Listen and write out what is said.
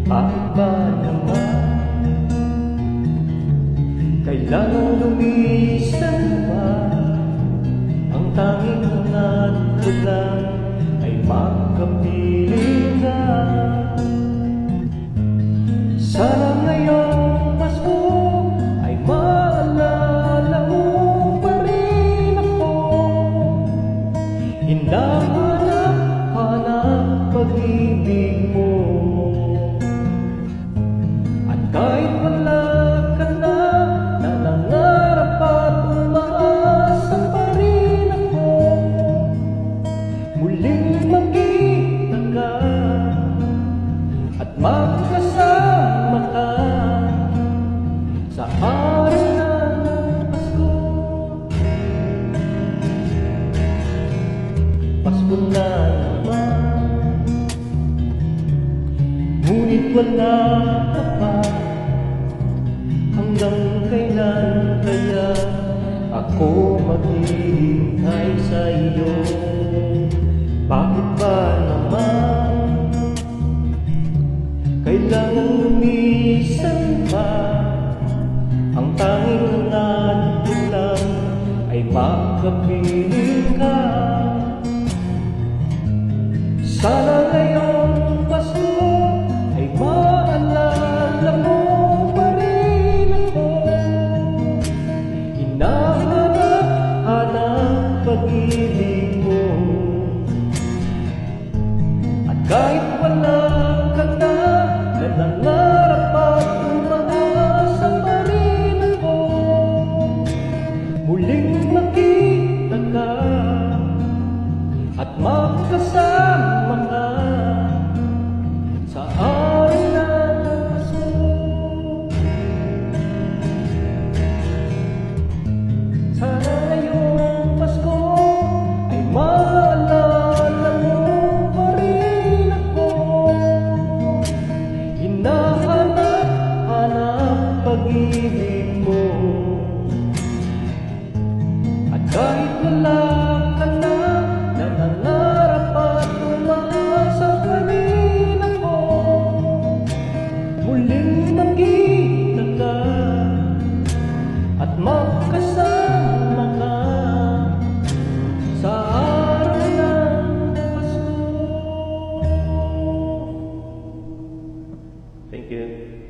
Bakit ba naman kailangan lumisan pa? Ang tanging nandito lang ay magkapiling ka. Sana ngayong Pasko ay maalala mo pa rin ako. Hinahanap pag-ibig mo. At kahit wala ka na, nanangarap at umaasa pa rin ako. Muling magkita ka at magkasama ka sa araw ng Pasko. Pasko na naman, ngunit wala ka pa. Hanggang kailan kaya ako maghihintay sa iyo? Bakit ba naman kailangan lumisan pa? Ang tanging nandito lang ay magkapiling ka. Sana ngayong Pasko ay maalala mo pa rin ako. Hinahanap pag-ibig mo. At kahit wala ka na, nanangarap at umaasa pa rin ako. Muling makita ka at magkasama ka sa araw ng Pasko. Sana ngayong Pasko ay maalala mo pa rin ako. Hinahanap pag-ibig mo. At kahit wala ka na, nanangarap at umaasa pa rin ako. Muling magkita ka at magkasama ka sa araw ng Pasko. Thank you.